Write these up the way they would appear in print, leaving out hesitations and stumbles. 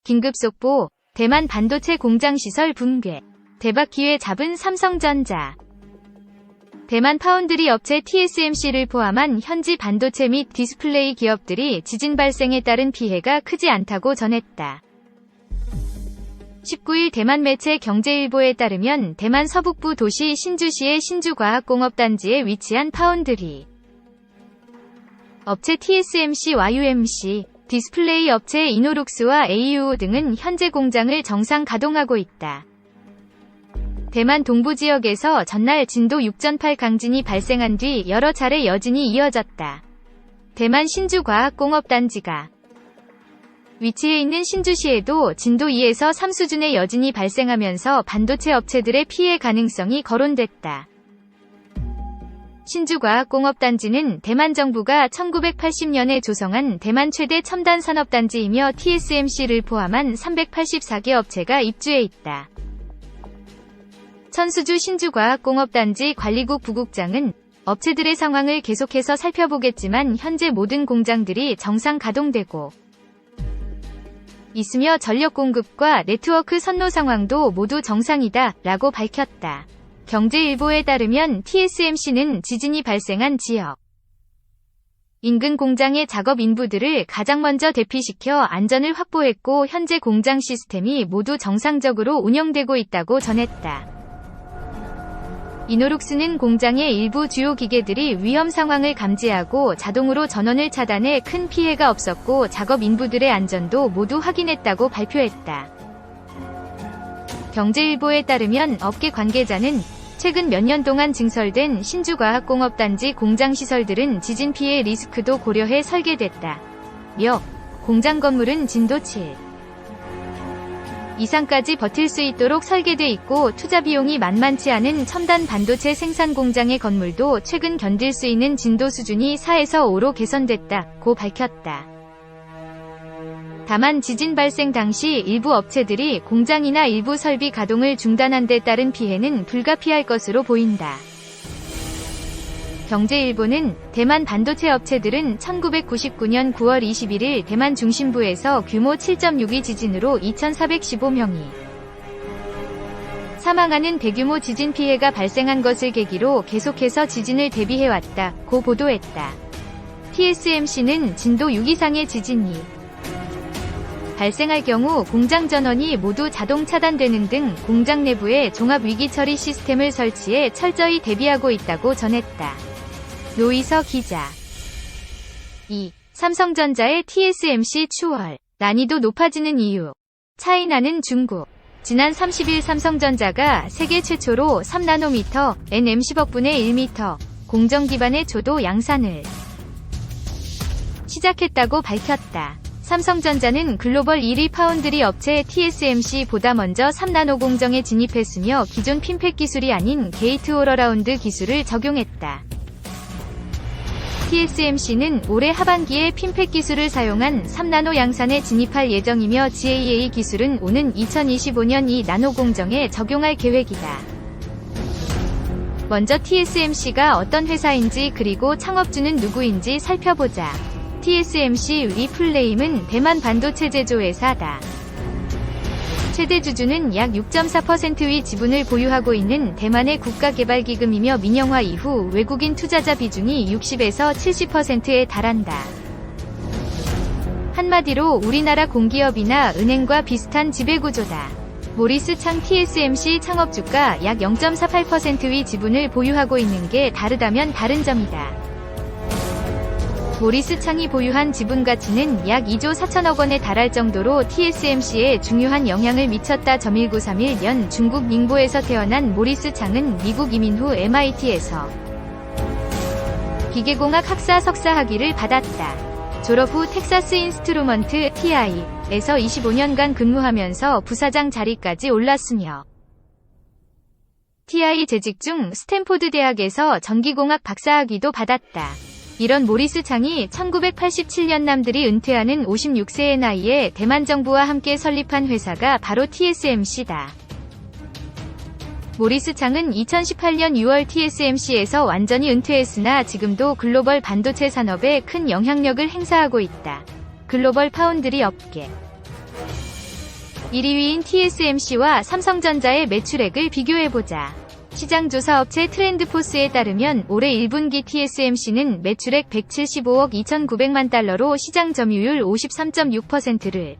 긴급 속보, 대만 반도체 공장 시설 붕괴. 대박 기회 잡은 삼성전자. 대만 파운드리 업체 TSMC를 포함한 현지 반도체 및 디스플레이 기업들이 지진 발생에 따른 피해가 크지 않다고 전했다. 19일 대만 매체 경제일보에 따르면 대만 서북부 도시 신주시의 신주과학공업단지에 위치한 파운드리 업체 TSMC와 UMC, 디스플레이 업체 이노룩스와 AUO 등은 현재 공장을 정상 가동하고 있다. 대만 동부 지역에서 전날 진도 6.8 강진이 발생한 뒤 여러 차례 여진이 이어졌다. 대만 신주과학공업단지가 위치해 있는 신주시에도 진도 2에서 3 수준의 여진이 발생하면서 반도체 업체들의 피해 가능성이 거론됐다. 신주과학공업단지는 대만 정부가 1980년에 조성한 대만 최대 첨단 산업단지이며 TSMC를 포함한 384개 업체가 입주해 있다. 천수주 신주과학공업단지 관리국 부국장은 업체들의 상황을 계속해서 살펴보겠지만 현재 모든 공장들이 정상 가동되고 있으며 전력 공급과 네트워크 선로 상황도 모두 정상이다 라고 밝혔다. 경제일보에 따르면 TSMC는 지진이 발생한 지역 인근 공장의 작업 인부들을 가장 먼저 대피시켜 안전을 확보했고 현재 공장 시스템이 모두 정상적으로 운영되고 있다고 전했다. 이노룩스는 공장의 일부 주요 기계들이 위험 상황을 감지하고 자동으로 전원을 차단해 큰 피해가 없었고 작업 인부들의 안전도 모두 확인했다고 발표했다. 경제일보에 따르면 업계 관계자는 최근 몇 년 동안 증설된 신주과학공업단지 공장 시설들은 지진 피해 리스크도 고려해 설계됐다. 며 공장 건물은 진도 7 이상까지 버틸 수 있도록 설계돼 있고 투자 비용이 만만치 않은 첨단 반도체 생산 공장의 건물도 최근 견딜 수 있는 진도 수준이 4에서 5로 개선됐다고 밝혔다. 다만 지진 발생 당시 일부 업체들이 공장이나 일부 설비 가동을 중단한 데 따른 피해는 불가피할 것으로 보인다. 경제일보는 대만 반도체 업체들은 1999년 9월 21일 대만 중심부에서 규모 7.62 지진으로 2,415명이 사망하는 대규모 지진 피해가 발생한 것을 계기로 계속해서 지진을 대비해왔다고 보도했다. TSMC는 진도 6 이상의 지진이 발생할 경우 공장 전원이 모두 자동 차단되는 등 공장 내부에 종합 위기 처리 시스템을 설치해 철저히 대비하고 있다고 전했다. 노이서 기자 2. 삼성전자의 TSMC 추월. 난이도 높아지는 이유. 차이 나는 중국. 지난 30일 삼성전자가 세계 최초로 3나노미터 nm 10억 분의 1m 공정 기반의 초도 양산을 시작했다고 밝혔다. 삼성전자는 글로벌 1위 파운드리 업체 TSMC보다 먼저 3나노 공정에 진입했으며 기존 핀팩 기술이 아닌 게이트-올-어라운드 기술을 적용했다. TSMC는 올해 하반기에 핀팩 기술을 사용한 3나노 양산에 진입할 예정이며 GAA 기술은 오는 2025년 2나노 공정에 적용할 계획이다. 먼저 TSMC가 어떤 회사인지 그리고 창업주는 누구인지 살펴보자. TSMC 리플레임은 대만 반도체 제조회사다. 최대 주주는 약 6.4%의 지분을 보유하고 있는 대만의 국가개발기금이며 민영화 이후 외국인 투자자 비중이 60에서 70%에 달한다. 한마디로 우리나라 공기업이나 은행과 비슷한 지배구조다. 모리스 창 TSMC 창업주가 약 0.48%의 지분을 보유하고 있는 게 다르다면 다른 점이다. 모리스 창이 보유한 지분 가치는 약 2조 4천억 원에 달할 정도로 TSMC에 중요한 영향을 미쳤다. 1931년 중국 닝보에서 태어난 모리스 창은 미국 이민 후 MIT에서 기계공학 학사 석사 학위를 받았다. 졸업 후 텍사스 인스트루먼트 TI에서 25년간 근무하면서 부사장 자리까지 올랐으며 TI 재직 중 스탠포드 대학에서 전기공학 박사학위도 받았다. 이런 모리스 창이 1987년 남들이 은퇴하는 56세의 나이에 대만 정부와 함께 설립한 회사가 바로 TSMC다. 모리스 창은 2018년 6월 TSMC에서 완전히 은퇴했으나 지금도 글로벌 반도체 산업에 큰 영향력을 행사하고 있다. 글로벌 파운드리 업계 1위인 TSMC와 삼성전자의 매출액을 비교해보자. 시장조사업체 트렌드포스에 따르면 올해 1분기 TSMC는 매출액 175억 2,900만 달러로 시장 점유율 53.6%를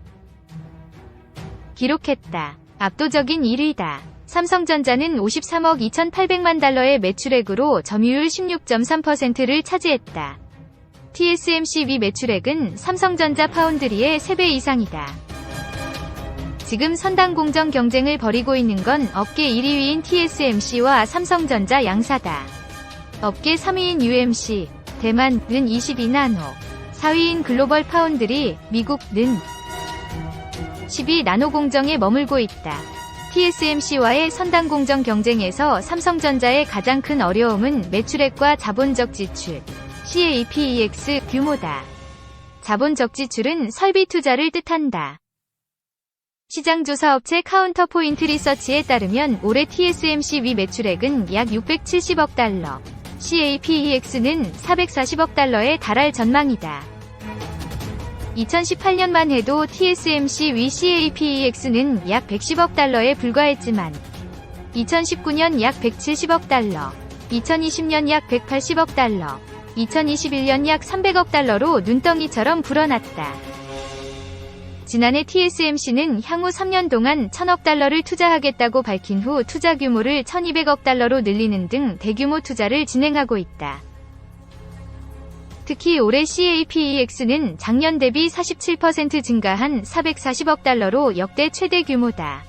기록했다. 압도적인 1위다. 삼성전자는 53억 2,800만 달러의 매출액으로 점유율 16.3%를 차지했다. TSMC 위 매출액은 삼성전자 파운드리의 3배 이상이다. 지금 선당 공정 경쟁을 벌이고 있는 건 업계 1위인 TSMC와 삼성전자 양사다. 업계 3위인 UMC, 대만은 22나노, 4위인 글로벌 파운드리, 미국는 12나노 공정에 머물고 있다. TSMC와의 선당 공정 경쟁에서 삼성전자의 가장 큰 어려움은 매출액과 자본적 지출, CAPEX 규모다. 자본적 지출은 설비 투자를 뜻한다. 시장조사업체 카운터포인트 리서치에 따르면 올해 TSMC 위 매출액은 약 670억 달러, CAPEX는 440억 달러에 달할 전망이다. 2018년만 해도 TSMC 위 CAPEX는 약 110억 달러에 불과했지만 2019년 약 170억 달러, 2020년 약 180억 달러, 2021년 약 300억 달러로 눈덩이처럼 불어났다. 지난해 TSMC는 향후 3년 동안 1,000억 달러를 투자하겠다고 밝힌 후 투자 규모를 1,200억 달러로 늘리는 등 대규모 투자를 진행하고 있다. 특히 올해 CAPEX는 작년 대비 47% 증가한 440억 달러로 역대 최대 규모다.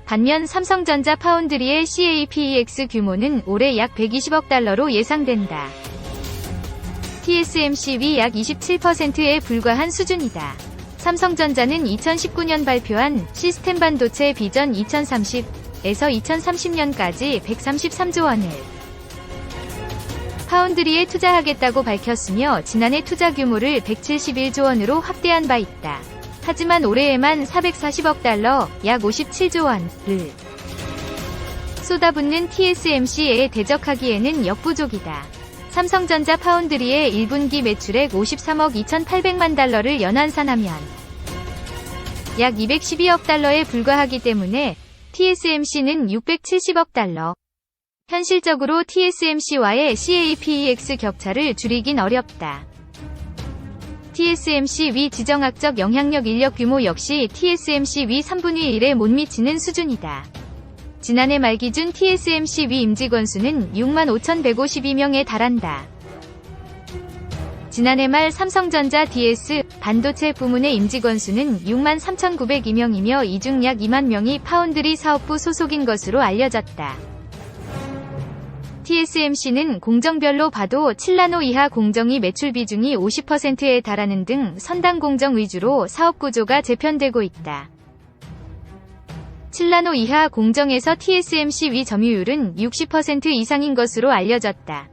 반면 삼성전자 파운드리의 CAPEX 규모는 올해 약 120억 달러로 예상된다. TSMC 위 약 27%에 불과한 수준이다. 삼성전자는 2019년 발표한 시스템 반도체 비전 2030에서 2030년까지 133조 원을 파운드리에 투자하겠다고 밝혔으며 지난해 투자 규모를 171조 원으로 확대한 바 있다. 하지만 올해에만 440억 달러, 약 57조 원을 쏟아붓는 TSMC에 대적하기에는 역부족이다. 삼성전자 파운드리의 1분기 매출액 53억 2,800만 달러를 연환산하면 약 212억 달러에 불과하기 때문에 TSMC는 670억 달러. 현실적으로 TSMC와의 CAPEX 격차를 줄이긴 어렵다. TSMC 위 지정학적 영향력 인력 규모 역시 TSMC 위 3분의 1에 못 미치는 수준이다. 지난해 말 기준 TSMC 위 임직원 수는 65,152명에 달한다. 지난해 말 삼성전자 DS 반도체 부문의 임직원 수는 63,902명이며 이 중 약 2만 명이 파운드리 사업부 소속인 것으로 알려졌다. TSMC는 공정별로 봐도 7나노 이하 공정이 매출 비중이 50%에 달하는 등 선당 공정 위주로 사업 구조가 재편되고 있다. 7나노 이하 공정에서 TSMC 위 점유율은 60% 이상인 것으로 알려졌다.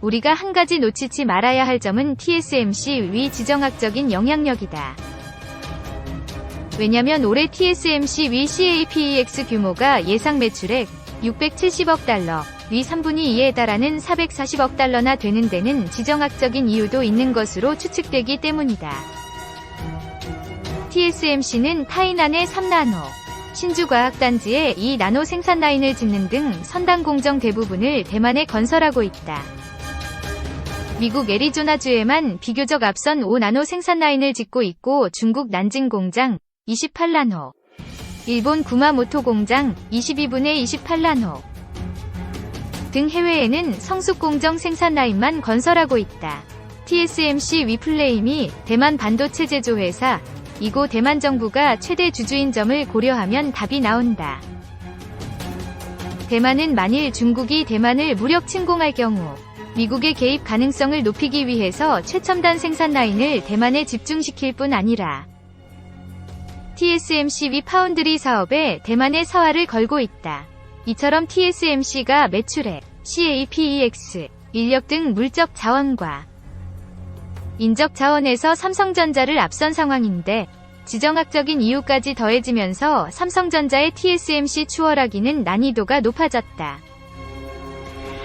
우리가 한 가지 놓치지 말아야 할 점은 TSMC 위 지정학적인 영향력이다. 왜냐면 올해 TSMC 위 CAPEX 규모가 예상 매출액 670억 달러, 위 3분의 2에 달하는 440억 달러나 되는 데는 지정학적인 이유도 있는 것으로 추측되기 때문이다. TSMC는 타이난의 3나노, 신주과학단지에 2나노 생산 라인을 짓는 등 선당 공정 대부분을 대만에 건설하고 있다. 미국 애리조나주에만 비교적 앞선 5나노 생산 라인을 짓고 있고 중국 난징 공장 28나노, 일본 구마모토 공장 22분의 28나노 등 해외에는 성숙 공정 생산 라인만 건설하고 있다. TSMC 위플레임이 대만 반도체 제조회사 이고 대만 정부가 최대 주주인 점을 고려하면 답이 나온다. 대만은 만일 중국이 대만을 무력 침공할 경우 미국의 개입 가능성을 높이기 위해서 최첨단 생산 라인을 대만에 집중시킬 뿐 아니라 TSMC 위 파운드리 사업에 대만의 사활을 걸고 있다. 이처럼 TSMC가 매출액, CAPEX, 인력 등 물적 자원과 인적 자원에서 삼성전자를 앞선 상황인데 지정학적인 이유까지 더해지면서 삼성전자의 TSMC 추월하기는 난이도가 높아졌다.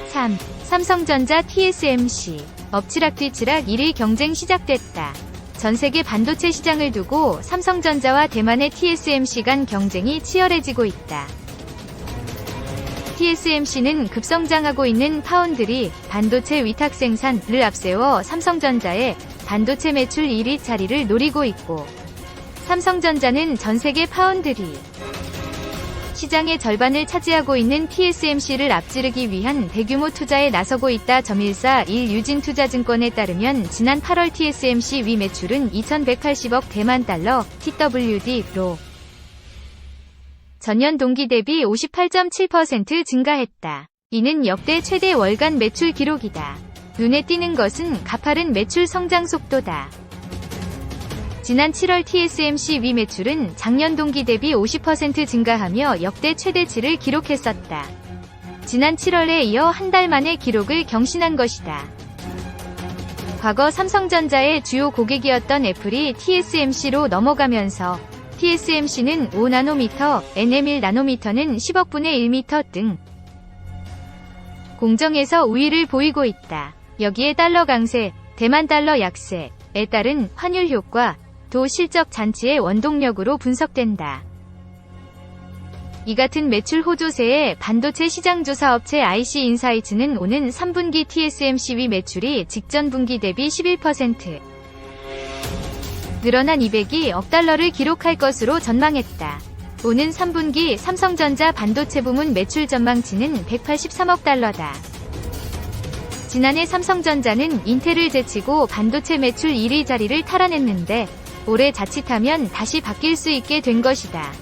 3. 삼성전자 TSMC 엎치락뒤치락 1위 경쟁 시작됐다. 전 세계 반도체 시장을 두고 삼성전자와 대만의 TSMC 간 경쟁이 치열해지고 있다. TSMC는 급성장하고 있는 파운드리, 반도체 위탁 생산을 앞세워 삼성전자의 반도체 매출 1위 자리를 노리고 있고, 삼성전자는 전 세계 파운드리 시장의 절반을 차지하고 있는 TSMC를 앞지르기 위한 대규모 투자에 나서고 있다. 141 유진투자증권에 따르면 지난 8월 TSMC 위 매출은 2180억 대만 달러 TWD로 전년 동기 대비 58.7% 증가했다. 이는 역대 최대 월간 매출 기록이다. 눈에 띄는 것은 가파른 매출 성장 속도다. 지난 7월 TSMC 위 매출은 작년 동기 대비 50% 증가하며 역대 최대치를 기록했었다. 지난 7월에 이어 한 달 만에 기록을 경신한 것이다. 과거 삼성전자의 주요 고객이었던 애플이 TSMC로 넘어가면서 TSMC는 5나노미터, NM1나노미터는 10억분의 1m 등 공정에서 우위를 보이고 있다. 여기에 달러 강세, 대만 달러 약세에 따른 환율 효과, 도 실적 잔치의 원동력으로 분석된다. 이 같은 매출 호조세에 반도체 시장조사 업체 IC인사이츠는 오는 3분기 TSMC 위 매출이 직전 분기 대비 11% 늘어난 202억 달러를 기록할 것으로 전망했다. 오는 3분기 삼성전자 반도체 부문 매출 전망치는 183억 달러다. 지난해 삼성전자는 인텔을 제치고 반도체 매출 1위 자리를 탈환했는데 올해 자칫하면 다시 바뀔 수 있게 된 것이다.